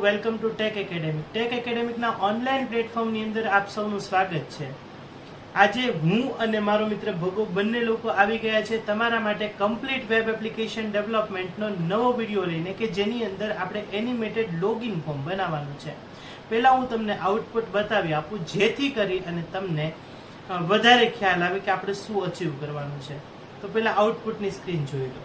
Welcome to Tech Academic. Tech એકેડેમિકના online પ્લેટફોર્મની અંદર આપ સૌનું સ્વાગત છે. આજે હું અને મારો મિત્ર ભગો બંને લોકો આવી ગયા છે તમારા માટે કમ્પ્લીટ વેબ એપ્લિકેશન ડેવલપમેન્ટનો નવો વિડીયો લઈને કે જેની અંદર આપણે એનિમેટેડ લોગિન ફોર્મ બનાવવાનું છે. પહેલા હું તમને આઉટપુટ બતાવી આપું જેથી કરી અને તમને વધારે ખ્યાલ આવે કે આપણે શું અચીવ કરવાનું છે. તો પહેલા આઉટપુટની સ્ક્રીન જોઈ લો.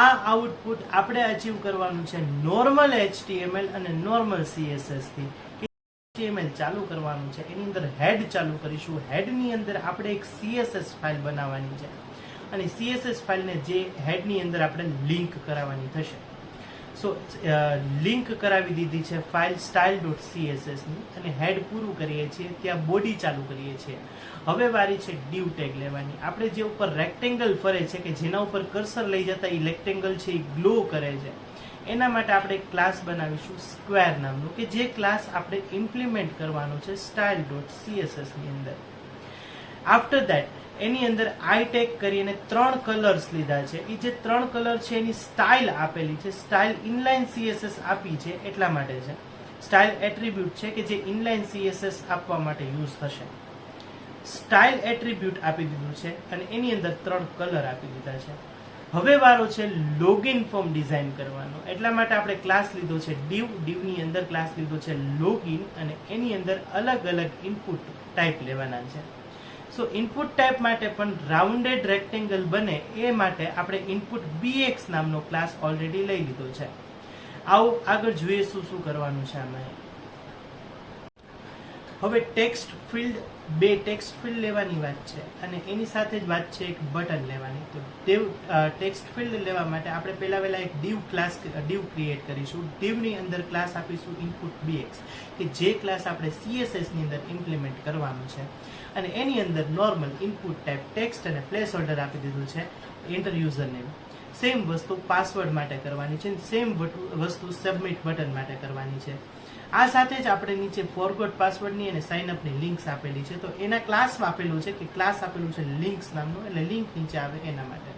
આ આઉટપુટ આપણે અચીવ કરવાનું છે નોર્મલ HTML અને નોર્મલ CSS થી. HTML ચાલુ કરવાનું છે, એની અંદર હેડ ચાલુ કરીશું. હેડની અંદર આપણે એક CSS ફાઇલ બનાવવાની છે અને CSS ફાઇલને જે હેડની અંદર આપણે લિંક કરાવવાની થશે. સો લિંક કરાવી દીધી છે ફાઇલ style.css ની અને હેડ પૂરું કરીએ છીએ ત્યાં બોડી ચાલુ કરીએ છીએ. હવે વારી છે div ટેગ લેવાની. આપણે જે ઉપર રેક્ટેંગલ ફરે છે કે જેના ઉપર કર્સર લઈ જતા એ રેક્ટેંગલ છે એ ગ્લો કરે છે, એના માટે આપણે એક ક્લાસ બનાવીશું સ્ક્વેર નામનું કે જે ક્લાસ આપણે ઇમ્પ્લિમેન્ટ કરવાનો છે style.css ની અંદર. આફ્ટર ધેટ એની અંદર આઈ ટેગ કરીને 3 કલર્સ લીધા છે. એ જે 3 કલર છે એની સ્ટાઇલ આપેલી છે. સ્ટાઇલ ઇનલાઇન CSS આપી છે એટલા માટે છે. સ્ટાઇલ એટ્રીબ્યુટ છે કે જે ઇનલાઇન CSS આપવા માટે યુઝ થશે. સ્ટાઇલ એટ્રીબ્યુટ આપી દીધું છે અને એની અંદર 3 કલર આપી દીધા છે. હવે વારો છે લોગિન ફોર્મ ડિઝાઇન કરવાનો. એટલા માટે આપણે ક્લાસ લીધો છે divની અંદર ક્લાસ લીધો છે લોગિન અને એની અંદર અલગ અલગ ઇનપુટ ટાઈપ લેવાના છે. સો ઇનપુટ ટાઈપ માટે પણ રાઉન્ડેડ રેક્ટેંગલ બને એ માટે આપણે ઇનપુટ bx નામનો ક્લાસ ઓલરેડી લઈ લીધો છે. આવો આગળ જોઈએ શું શું કરવાનું છે આમાં. હવે ટેક્સ્ટ ફિલ્ડ, 2 ટેક્સ્ટ ફિલ્ડ લેવાની વાત છે અને એની સાથે જ વાત છે એક બટન લેવાની. તો ટેક્સ્ટ ફિલ્ડ લેવા માટે આપણે પહેલા એક div ક્રિએટ કરીશું. divની અંદર ક્લાસ આપીશું ઇનપુટ bx કે જે ક્લાસ આપણે CSS ની અંદર ઇમ્પ્લિમેન્ટ કરવાનું છે અને એની અંદર નોર્મલ ઇનપુટ ટાઈપ ટેક્સ્ટ અને પ્લેસ હોલ્ડર આપી દીધું છે એન્ટર યુઝર નેમ. સેમ વસ્તુ પાસવર્ડ માટે કરવાની છે, સેમ વસ્તુ સબમિટ બટન માટે કરવાની છે. આ સાથે જ આપણે નીચે ફોરગોટ પાસવર્ડની અને સાઇન અપની લિંક્સ આપેલી છે. તો એના ક્લાસમાં આપેલું છે કે ક્લાસ આપેલું છે લિંક્સ નામનું, એટલે લિંક નીચે આવે એના માટે.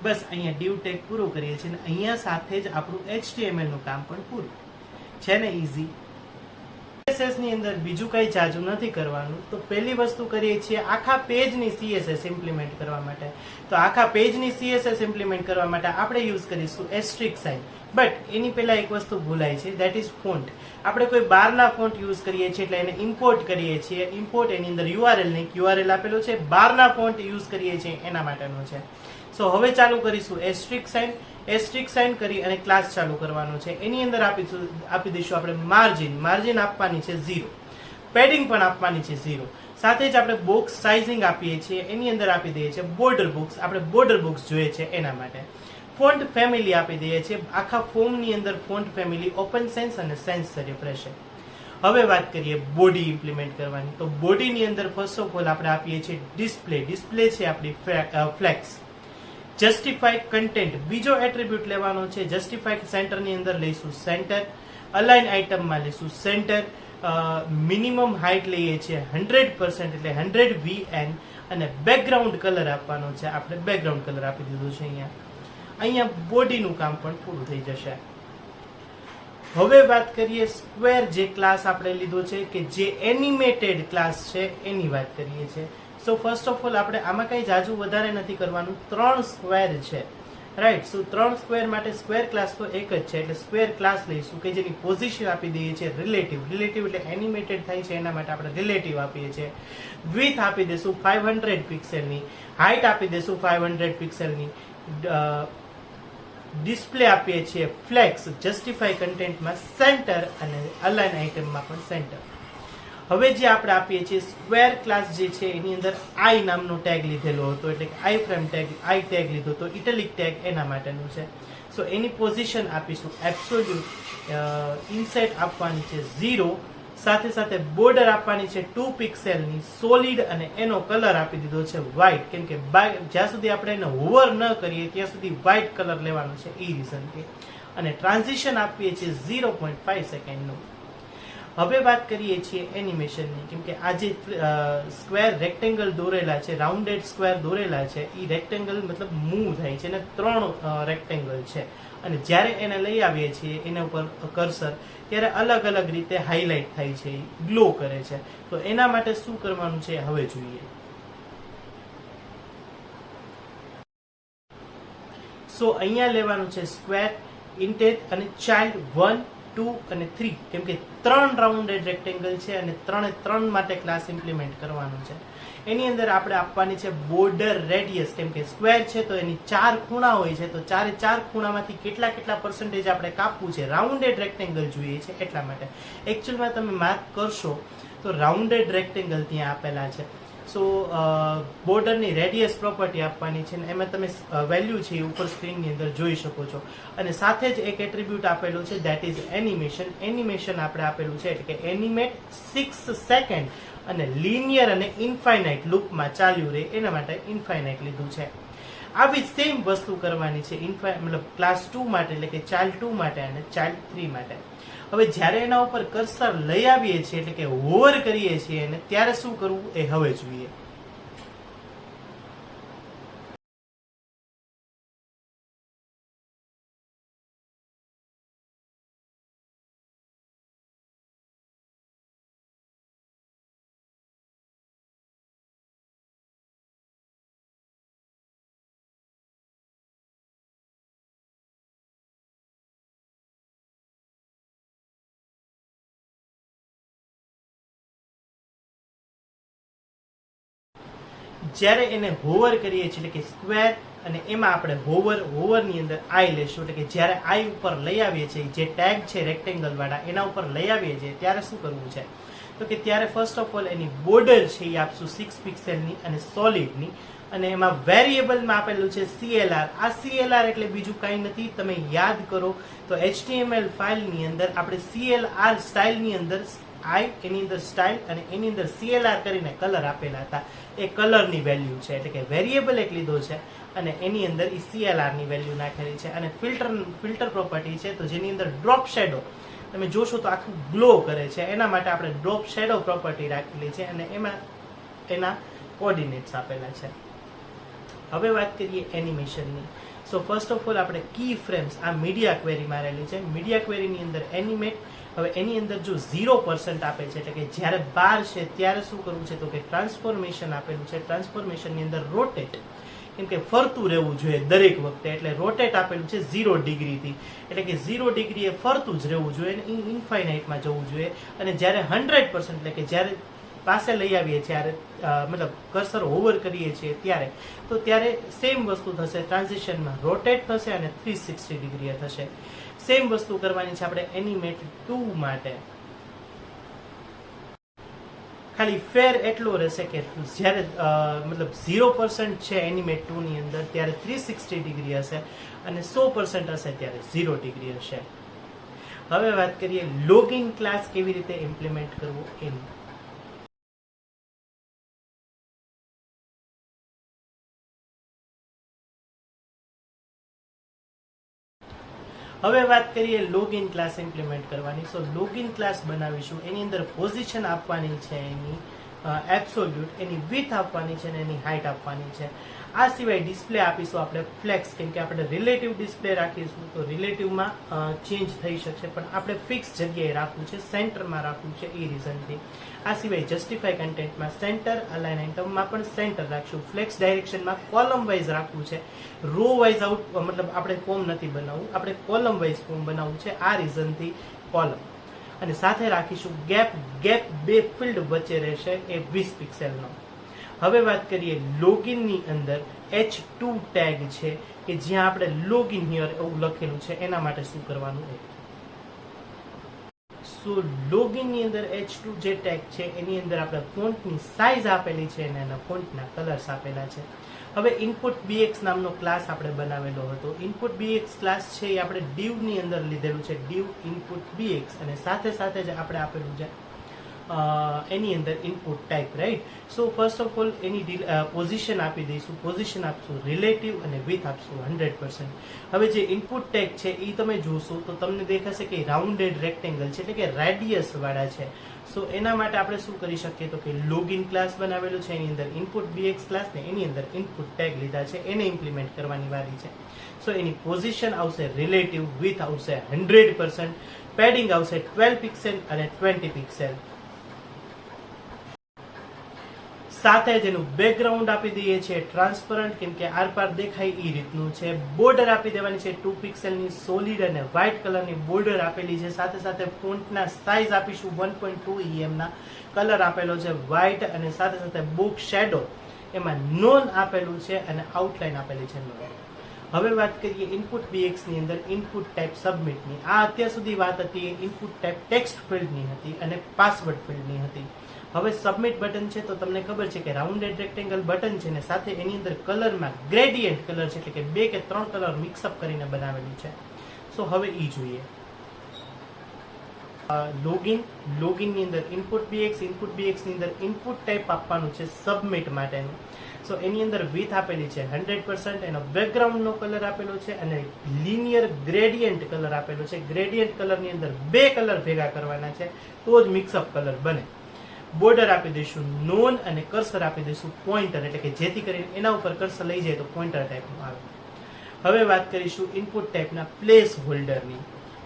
બસ અહીંયા div ટેગ પૂરો કરીએ છીએ અને અહીંયા સાથે જ આપણું HTML નું કામ પણ પૂરું છે ને. ઇઝી. CSS ની અંદર બીજું કઈ જાજુ નથી કરવાનું. તો પહેલી વસ્તુ કરીએ છીએ આખા પેજની CSS ઇમ્પ્લિમેન્ટ કરવા માટે. તો આખા પેજની CSS ઇમ્પ્લિમેન્ટ કરવા માટે આપણે યુઝ કરીશું એસ્ટ્રિક સાઇન. બટ એની પહેલા એક વસ્તુ ભૂલાય છે, ધેટ ઇઝ ફોન્ટ. આપણે કોઈ બહારના ફોન્ટ યુઝ કરીએ છીએ એટલે એને ઇમ્પોર્ટ કરીએ છીએ. ઇમ્પોર્ટ એની અંદર URL નહીં, URL આપેલો છે. બહારના ફોન્ટ યુઝ કરીએ છીએ એના માટેનો છે. સો હવે ચાલુ કરીશું એસ્ટ્રિક સાઇન. એસ્ટ્રિક સાઇન કરી અને ક્લાસ ચાલુ કરવાનો છે. એની અંદર આપી દઈશું આપણે માર્જિન આપવાની છે 0, પેડિંગ પણ આપવાની છે 0. સાથે જ આપણે બોક્સ સાઇઝિંગ આપીએ છીએ. એની અંદર આપી દઈએ છીએ બોર્ડર બોક્સ. આપણે બોર્ડર બોક્સ જોઈએ છે એના માટે. ફોન્ટ ફેમિલી આપી દઈએ છીએ. આખા ફોર્મની અંદર ફોન્ટ ફેમિલી ઓપન સેન્સ અને સેન્સ સર્ફ રહેશે. હવે વાત કરીએ બોડી ઇમ્પ્લિમેન્ટ કરવાની. તો બોડીની અંદર ફર્સ્ટ ઓફ ઓલ આપણે આપીએ છીએ ડિસ્પ્લે. ડિસ્પ્લે છે આપણી ફ્લેક્સ. જસ્ટિફાઈ કન્ટેન્ટ બીજો એટ્રીબ્યુટ લેવાનો છે. જસ્ટિફાઈ સેન્ટરની અંદર લઈશું સેન્ટર. અલાઇન આઇટમમાં લઈશું સેન્ટર. મિનિમમ હાઇટ લઈએ છીએ 100% એટલે 100 VN અને બેકગ્રાઉન્ડ કલર આપવાનો છે. આપણે બેકગ્રાઉન્ડ કલર આપી દીધું છે અહીંયા બોડીનું કામ પણ પૂરું થઈ જશે. હવે વાત કરીએ સ્ક્વેર જે ક્લાસ આપણે લીધો છે કે જે એનિમેટેડ ક્લાસ છે એની વાત કરીએ છીએ. સો ફર્સ્ટ ઓફ ઓલ આપણે આમાં કઈ જાજુ વધારે નથી કરવાનું. 3 સ્ક્વેર છે, રાઈટ. સો 3 સ્ક્વેર માટે સ્ક્વેર ક્લાસ તો એક જ છે એટલે સ્ક્વેર ક્લાસ લઈશું કે જેની પોઝિશન આપી દઈએ છીએ રિલેટિવ. રિલેટિવ એટલે એનિમેટેડ થાય છે એના માટે આપણે રિલેટિવ આપીએ છીએ. વિડ્થ આપી દઈશું 500 પિક્સેલની. હાઇટ આપી દઈશું 500 પિક્સેલની. ડિસ્પ્લે આપીએ છીએ ફ્લેક્સ. જસ્ટિફાઈ કન્ટેન્ટમાં સેન્ટર અને અલાઇન આઇટમમાં પણ સેન્ટર. હવે જે આપણે આપીએ છીએ સ્ક્વેર ક્લાસ જે છે એની અંદર આઈ નામનો ટેગ લીધેલો હતો એટલે આઈ ફ્રેમ ટેગ, આઈ ટેગ લીધો તો ઇટાલિક ટેગ એના માટેનું છે. સો એની પોઝિશન આપીશું એબ્સોલ્યુટ. ઇનસેટ આપવાની છે 0. સાથે સાથે બોર્ડર આપવાની છે 2 પિક્સેલની સોલિડ અને એનો કલર આપી દીધો છે વ્હાઇટ. કેમ કે જ્યાં સુધી આપણે એને હોવર ન કરીએ ત્યાં સુધી વ્હાઇટ કલર લેવાનો છે એ રીઝનથી. અને ટ્રાન્ઝિશન આપીએ છીએ 0.5 સેકન્ડનું. હવે વાત કરીએ છીએ એનિમેશનની, કેમ કે આ જે સ્ક્વેર રેક્ટેંગલ દોરેલા છે, રાઉન્ડેડ સ્ક્વેર દોરેલા છે, એ રેક્ટેંગલ મતલબ મૂવ થાય છે અને 3 રેક્ટેંગલ છે, અને જ્યારે એને લઈ આવીએ છીએ એના ઉપર કર્સર, ત્યારે અલગ અલગ રીતે હાઇલાઇટ થાય છે, ગ્લો કરે છે. તો એના માટે શું કરવાનું છે હવે જોઈએ. સો અહીંયા લેવાનું છે સ્ક્વેર, ઇન્ટેજ અને ચાઇલ્ડ 1, 2 અને 3, કેમ કે 3 રાઉન્ડેડ રેક્ટેંગલ છે અને 3 માટે ક્લાસ ઇમ્પ્લિમેન્ટ કરવાનું છે. એની અંદર આપણે આપવાની છે બોર્ડર રેડિયસ, કેમ કે સ્ક્વેર છે તો એની 4 ખૂણા હોય છે, તો 4 ખૂણામાંથી કેટલા પર્સન્ટેજ આપણે કાપવું છે, રાઉન્ડેડ રેક્ટેંગલ જોઈએ છે એટલા માટે. એકચ્યુઅલમાં તમે માર્ક કરશો તો રાઉન્ડેડ રેક્ટેંગલ ત્યાં આપેલા છે. સો બોર્ડરની રેડિયસ પ્રોપર્ટી આપવાની છે, અને એમાં તમે વેલ્યુ છે એ ઉપર સ્ક્રીનની અંદર જોઈ શકો છો. અને સાથે જ એક એટ્રીબ્યુટ આપેલું છે, ધેટ ઇઝ એનિમેશન. એનિમેશન આપણે આપેલું છે એટલે કે એનિમેટ 6 સેકન્ડ અને લિનિયર અને ઇન્ફાઇનાઇટ લૂપમાં ચાલ્યું રહે, એના માટે ઇન્ફાઇનાઇટ લીધું છે. આવી સેમ વસ્તુ કરવાની છે મતલબ ક્લાસ 2 માટે, એટલે કે ચાઇલ્ડ 2 માટે અને ચાઇલ્ડ 3 માટે. હવે જ્યારે એના ઉપર કર્સર લઈ આવીએ છીએ એટલે કે હોવર કરીએ છીએ અને ત્યારે શું કરવું એ હવે જોઈએ. જ્યારે એને હોવર કરીએ છીએ એટલે કે સ્ક્વેર, અને એમાં આપણે હોવરની અંદર આઈ લેશું, એટલે કે જ્યારે આઈ ઉપર લઈ આવીએ છીએ, જે ટેગ છે રેક્ટેંગલ વાળા એના ઉપર લઈ આવીએ છીએ ત્યારે શું કરવું છે, તો કે ત્યારે first of all any border છે એ આપશું 6 પિક્સેલની અને સોલિડની, અને એમાં વેરિયેબલમાં આપેલું છે CLR. આ CLR એટલે બીજું કાંઈ નથી, તમે યાદ કરો તો HTML ફાઇલની અંદર આપણે CLR સ્ટાઇલની અંદર એની અંદર સ્ટાઇલ અને એની અંદર CLR કરીને કલર આપેલા હતા, એ કલરની વેલ્યુ છે, એટલે કે વેરિયેબલ એક લીધો છે અને એની અંદર એ CLR ની વેલ્યુ નાખેલી છે. અને ફિલ્ટર પ્રોપર્ટી છે, તો જેની અંદર ડ્રોપ શેડો તમે જોશો તો આખું ગ્લો કરે છે, એના માટે આપણે ડ્રોપ શેડો પ્રોપર્ટી રાખેલી છે અને એમાં એના કોઓર્ડિનેટ્સ આપેલા છે. હવે વાત કરીએ એનિમેશનની. સો ફર્સ્ટ ઓફ ઓલ આપણે કી ફ્રેમ્સ આ મીડિયા ક્વેરી મારેલી છે. મીડિયા ક્વેરીની અંદર એનિમેટ, હવે એની અંદર જો 0% આપે છે એટલે કે જ્યારે 12 છે ત્યારે શું કરવું છે, તો કે ટ્રાન્સફોર્મેશન આપેલું છે. ટ્રાન્સફોર્મેશનની અંદર રોટેટ, કેમ કે ફરતું રહેવું જોઈએ દરેક વખતે, એટલે રોટેટ આપેલું છે 0 ડિગ્રીથી, એટલે કે 0 ડિગ્રી એ ફરતું જ રહેવું જોઈએ અને ઇન્ફાઇનાઇટમાં જવું જોઈએ. અને જ્યારે 100% એટલે કે જ્યારે પાસે લઈ આવીએ ત્યારે મતલબ કર્સર હોવર કરીએ છીએ ત્યારે સેમ વસ્તુ થશે, ટ્રાન્ઝિશનમાં રોટેટ થશે અને 360 ડિગ્રી થશે. સેમ વસ્તુ કરવાની છે આપણે એનિમેટ 2 માટે. ખાલી ફેર એટલો રહેશે કે જ્યારે મતલબ 0% છે એનિમેટ 2 ની અંદર ત્યારે 360 ડિગ્રી હશે અને 100% હશે ત્યારે 0 ડિગ્રી હશે. હવે વાત કરીએ લોગિન ક્લાસ કેવી રીતે ઇમ્પ્લિમેન્ટ કરવો એની. હવે વાત કરીએ લોગિન ક્લાસ ઇમ્પ્લિમેન્ટ કરવાની. સો લોગિન ક્લાસ બનાવીશું, એની અંદર પોઝિશન આપવાની છે એની એબ્સોલ્યુટ, એની વિડ્થ આપવાની છે અને એની હાઇટ આપવાની છે. આ સિવાય ડિસ્પ્લે આપીશું આપણે ફ્લેક્સ, કેમ કે આપણે રિલેટિવ ડિસ્પ્લે રાખીશું તો રિલેટિવમાં ચેન્જ થઈ શકશે, પણ આપણે ફિક્સ જગ્યાએ રાખવું છે, સેન્ટરમાં રાખવું છે એ રીઝનથી. આ સિવાય જસ્ટિફાઈ કન્ટેન્ટમાં સેન્ટર, અલાઇન આઇટમમાં પણ સેન્ટર રાખશું. ફ્લેક્સ ડાયરેક્શનમાં કોલમ વાઇઝ રાખવું છે, રો વાઇઝ આઉટ મતલબ આપણે ફોર્મ નથી બનાવવું, આપણે કોલમ વાઇઝ ફોર્મ બનાવવું છે, આ રીઝનથી કોલમ. અને સાથે રાખીશું ગેપ 2 ફિલ્ડ વચ્ચે રહેશે એ 20 પિક્સેલનો. હવે વાત કરીએ લોગિનની અંદર H2 ટેગ છે કે જ્યાં આપણે લોગિન હિયર એવું લખેલું છે, એના માટે શું કરવાનું છે. સો લોગિનની અંદર H2 જે ટેગ છે એની અંદર આપણે ફોન્ટની સાઇઝ આપેલી છે અને એના ફોન્ટના કલર્સ આપેલા છે. હવે ઇનપુટ bx નામનો ક્લાસ આપણે બનાવેલો હતો. ઇનપુટ bx ક્લાસ છે એ આપણે div ની અંદર લીધેલું છે, div input bx, અને સાથે સાથે જ આપણે આપેલું છે એની અંદર input type, right. So first of all any position આપી દઈશું, પોઝિશન આપશું રિલેટિવ અને વિથ આપશું 100%. હવે જે ઇનપુટ ટેગ છે એ તમે જોશો તો તમને દેખાશે કે રાઉન્ડેડ રેક્ટેંગલ છે, એટલે કે રેડિયસ વાળા છે. સો એના માટે આપણે શું કરી શકીએ તો કે લોગિન ક્લાસ બનાવેલું છે, એની અંદર ઇનપુટ બીએક્સ ક્લાસ ને એની અંદર ઇનપુટ ટેગ લીધા છે, એને ઇમ્પ્લિમેન્ટ કરવાની વારી છે. સો એની પોઝિશન આવશે રિલેટિવ, વિથ આવશે 100%, પેડિંગ આવશે 12 પિક્સેલ અને 20 પિક્સેલ. સાથે જ એનું બેકગ્રાઉન્ડ આપી દઈએ છીએ ટ્રાન્સપરન્ટ, કેમ કે આરપાર દેખાય એ રીતનું છે. બોર્ડર આપી દેવાની છે 2 પિક્સેલની સોલિડ અને વ્હાઇટ કલરની બોર્ડર આપેલી છે. સાથે સાથે ફોન્ટના સાઇઝ આપીશું 1.2 EM ના. કલર આપેલો છે વ્હાઇટ અને સાથે સાથે બુક શેડો એમાં નોન આપેલું છે અને આઉટલાઇન આપેલી છે નોન. હવે વાત કરીએ ઇનપુટ બીએક્સ ની અંદર ઇનપુટ ટાઈપ સબમિટની. આ અત્યાર સુધી વાત હતી ઇનપુટ ટાઈપ ટેક્સ્ટ ફિલ્ડની હતી અને પાસવર્ડ ફિલ્ડની હતી. હવે સબમિટ બટન છે તો તમને ખબર છે કે રાઉન્ડેડ રેક્ટેંગલ બટન છે ને સાથે એની અંદર કલરમાં ગ્રેડિયન્ટ કલર છે, એટલે કે 2 કે 3 કલર મિક્સઅપ કરીને બનાવેલું છે. સો હવે ઈ જોઈએ. લોગિન ની અંદર ઇનપુટ બીએક્સ ની અંદર ઇનપુટ ટાઈપ આપવાનું છે સબમિટ માટેનું. સો એની અંદર વિથ આપેલી છે 100%, એનો બેકગ્રાઉન્ડ નો કલર આપેલો છે અને લિનિયર ગ્રેડિયન્ટ કલર આપેલો છે. ગ્રેડિયન્ટ કલર ની અંદર 2 કલર ભેગા કરવાના છે તો જ મિક્સઅપ કલર બને. બોર્ડર આપી દઈશું નોન અને કર્સર આપી દઈશું પોઇન્ટર, એટલે કે જેથી કરીને એના ઉપર કર્સર લઈ જાય તો પોઇન્ટર ટાઈપનું આવે. હવે વાત કરીશું ઇનપુટ ટાઈપના પ્લેસ હોલ્ડરની.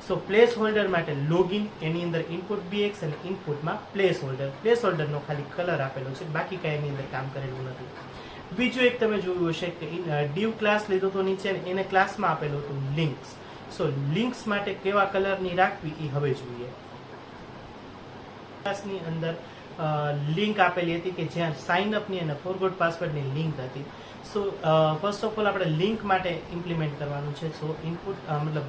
સો પ્લેસ હોલ્ડર માટે લોગિન, એની અંદર ઇનપુટ બીએક્સ અને ઇનપુટમાં પ્લેસ હોલ્ડર. પ્લેસ હોલ્ડરનો ખાલી કલર આપેલો છે, બાકી કાંઈ એની અંદર કામ કરેલું નથી. બીજું એક તમે જોયું હશે કે ડીવ ક્લાસ લીધો તો નીચે એને ક્લાસમાં આપેલું હતું લિંક્સ. સો લિંક્સ માટે કેવા કલરની રાખવી એ હવે જોઈએ. ક્લાસની અંદર લિંક આપેલી હતી કે જ્યાં સાઇન અપની અને ફોરગોટ પાસવર્ડની લિંક હતી. સો ફર્સ્ટ ઓફ ઓલ આપણે લિંક માટે ઇમ્પ્લિમેન્ટ કરવાનું છે. સો ઇનપુટ મતલબ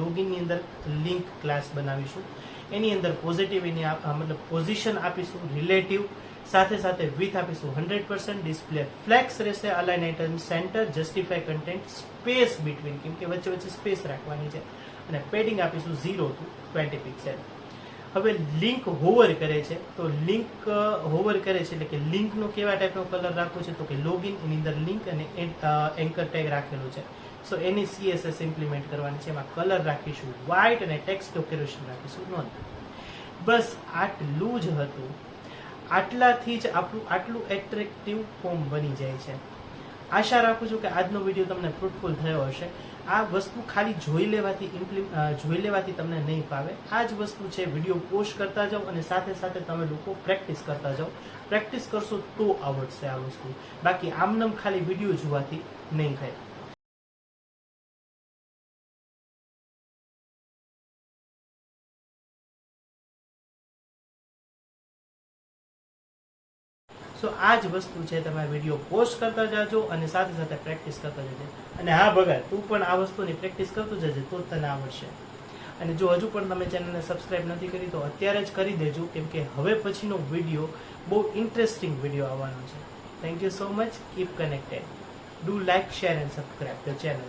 લોગિનની અંદર લિંક ક્લાસ બનાવીશું. એની અંદર પોઝિટિવ એની મતલબ પોઝિશન આપીશું રિલેટિવ, સાથે સાથે વિથ આપીશું 100%, ડિસ્પ્લે ફ્લેક્સ રહેશે, align item centre, justify content, space between, કેમ કે વચ્ચે વચ્ચે સ્પેસ રાખવાની છે, અને પેડિંગ આપીશું 0 to 20 પિક્સેલ. હવે લિંક હોવર કરે છે તો લિંક હોવર કરે છે એટલે કે લિંકનો કેવા ટાઈપનો કલર રાખવો છે તો કે લોગિન, એની અંદર લિંક અને એન્કર ટેગ રાખેલું છે. સો એની CSS ઇમ્પ્લિમેન્ટ કરવાની છે. એમાં કલર રાખીશું વ્હાઇટ અને ટેક્સ્ટ ડેકોરેશન રાખીશું નોન. બસ આટલું જ હતું. આટલાથી જ આપણું આટલું એટ્રેક્ટિવ ફોર્મ બની જાય છે. આશા રાખું છું કે આજનો વિડીયો તમને ફ્રૂટફુલ થયો હશે. આ વસ્તુ ખાલી જોઈ લેવાથી તમને નહીં ફાવે. આ જ વસ્તુ છે, વિડીયો પોસ્ટ કરતા જાઓ અને સાથે સાથે તમે લોકો પ્રેક્ટિસ કરતા જાઓ. પ્રેક્ટિસ કરશો તો આવડશે આ વસ્તુ, બાકી આમનામ ખાલી વિડીયો જોવાથી નહીં થાય. સો આ જ વસ્તુ છે, તમે વિડીયો પોસ્ટ કરતા જાજો અને સાથે સાથે પ્રેક્ટિસ કરતા જજો. અને હા ભગા, તું પણ આ વસ્તુની પ્રેક્ટિસ કરતું જજે તો જ તને આવડશે. અને જો હજુ પણ તમે ચેનલને સબસ્ક્રાઇબ નથી કરી તો અત્યારે જ કરી દેજો, કેમ કે હવે પછીનો વિડીયો બહુ ઇન્ટરેસ્ટિંગ વિડીયો આવવાનો છે. Thank you so much. Keep connected. Do like, share and subscribe the channel.